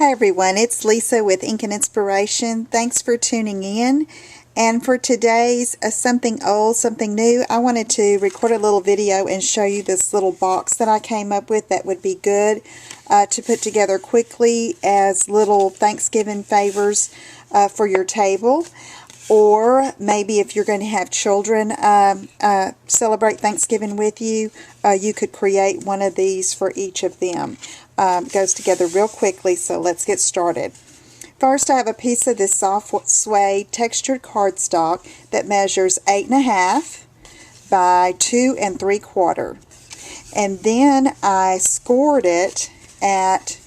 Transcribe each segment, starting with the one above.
Hi everyone, it's Lisa with Ink and Inspiration. Thanks for tuning in. And for today's something old, something new, I wanted to record a little video and show you this little box that I came up with that would be good to put together quickly as little Thanksgiving favors for your table. Or maybe if you're going to have children celebrate Thanksgiving with you, you could create one of these for each of them. Goes together real quickly, so let's get started. First, I have a piece of this soft suede textured cardstock that measures 8.5 by 2 3/4. And then I scored it at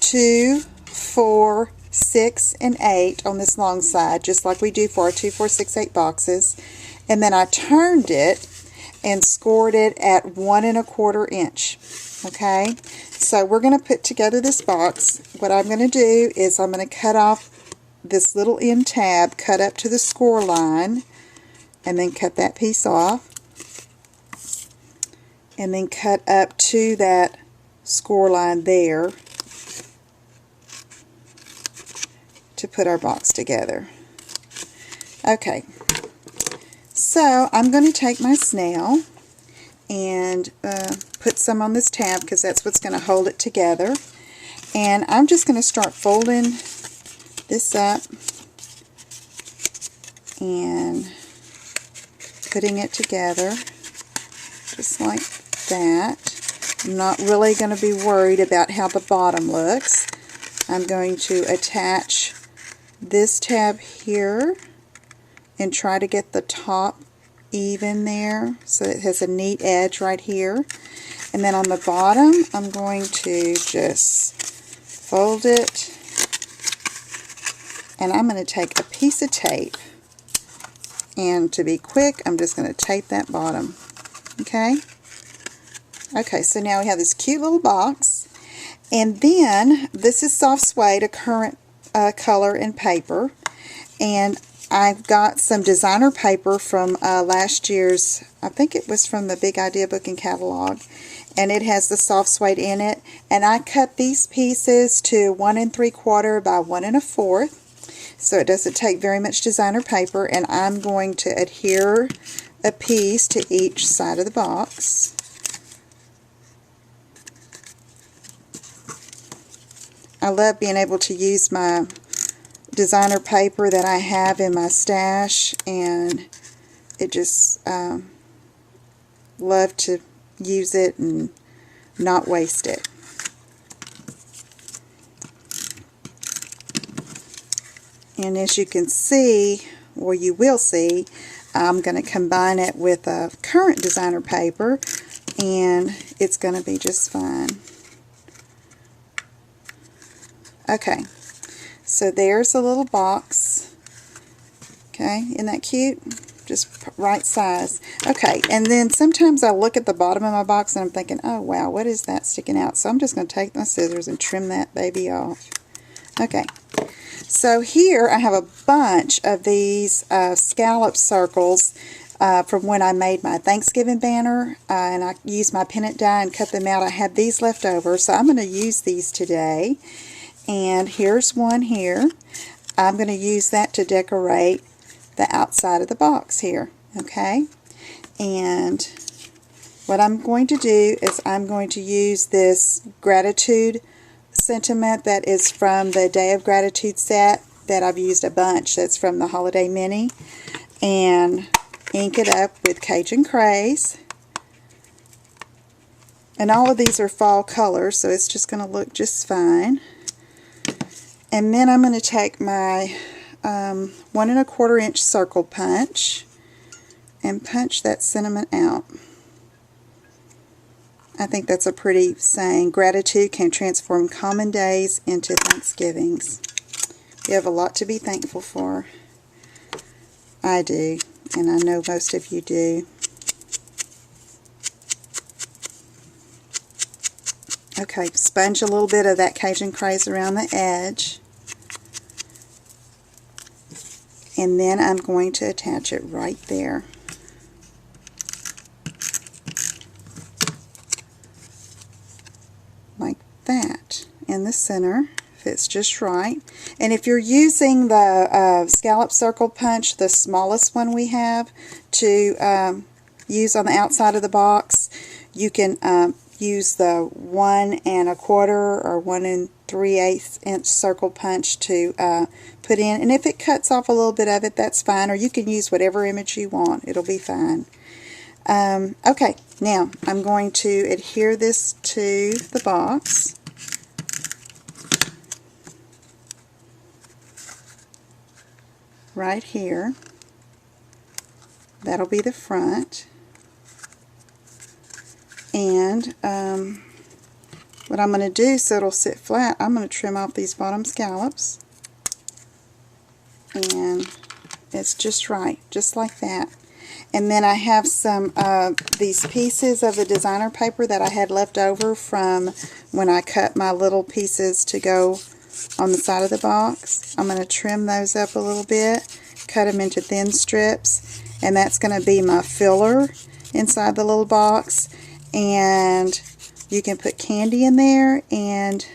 2, 4, 6, and 8 on this long side, just like we do for our 2, 4, 6, 8 boxes. And then I turned it and scored it at 1 1/4 inch. Okay, so we're going to put together this box. What I'm going to do is I'm going to cut off this little end tab, cut up to the score line, and then cut that piece off, and then cut up to that score line there to put our box together. Okay, so I'm going to take my snail and put some on this tab because that's what's going to hold it together. And I'm just going to start folding this up and putting it together just like that. I'm not really going to be worried about how the bottom looks. I'm going to attach this tab here and try to get the top even there so it has a neat edge right here. And then on the bottom I'm going to just fold it, and I'm going to take a piece of tape, and to be quick I'm just going to tape that bottom. Okay, so now we have this cute little box, and then this is soft suede, a current color and paper, and I've got some designer paper from last year's, I think it was from the Big Idea book and catalog, and it has the soft suede in it, and I cut these pieces to 1 3/4 by 1 1/4, so it doesn't take very much designer paper, and I'm going to adhere a piece to each side of the box. I love being able to use my designer paper that I have in my stash, and it just love to use it and not waste it. And as you can see, or you will see, I'm going to combine it with a current designer paper, and it's going to be just fine. Okay, so there's a little box. Okay, isn't that cute? Just right size. Okay, and then sometimes I look at the bottom of my box and I'm thinking, oh wow, what is that sticking out? So I'm just going to take my scissors and trim that baby off. Okay, so here I have a bunch of these scallop circles from when I made my Thanksgiving banner, and I used my pennant die and cut them out. I have these left over, so I'm going to use these today. And here's one here. I'm going to use that to decorate the outside of the box here. Okay, and what I'm going to do is I'm going to use this gratitude sentiment that is from the Day of Gratitude set that I've used a bunch. That's from the Holiday Mini, and ink it up with Cajun Craze. And all of these are fall colors, so it's just going to look just fine. And then I'm going to take my 1 1/4 inch circle punch and punch that sentiment out. I think that's a pretty saying. Gratitude can transform common days into Thanksgivings. We have a lot to be thankful for. I do, and I know most of you do. Okay, sponge a little bit of that Cajun Craze around the edge. And then I'm going to attach it right there. Like that. In the center. fits just right. And if you're using the Scallop Circle punch, the smallest one we have, to use on the outside of the box, you can use the 1 1/4 or 1 3/8 inch circle punch to put in. And if it cuts off a little bit of it, that's fine. Or you can use whatever image you want. It'll be fine. Okay, now I'm going to adhere this to the box. Right here. That'll be the front. And what I'm going to do so it'll sit flat, I'm going to trim off these bottom scallops. And it's just right, just like that. And then I have some these pieces of the designer paper that I had left over from when I cut my little pieces to go on the side of the box. I'm going to trim those up a little bit, cut them into thin strips, and that's going to be my filler inside the little box. And you can put candy in there and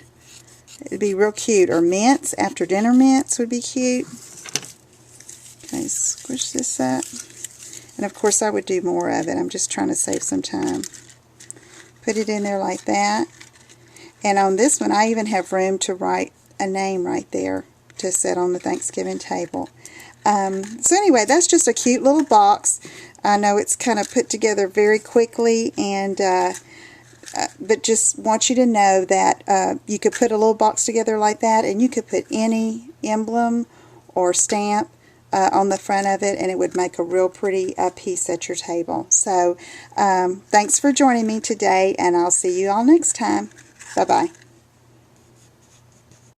it'd be real cute, or mints, after dinner mints would be cute. Okay, squish this up. And of course I would do more of it. I'm just trying to save some time. Put it in there like that. And on this one I even have room to write a name right there to set on the Thanksgiving table. So anyway, that's just a cute little box. I know it's kind of put together very quickly, and but just want you to know that you could put a little box together like that, and you could put any emblem or stamp on the front of it, and it would make a real pretty piece at your table. So thanks for joining me today, and I'll see you all next time. Bye-bye.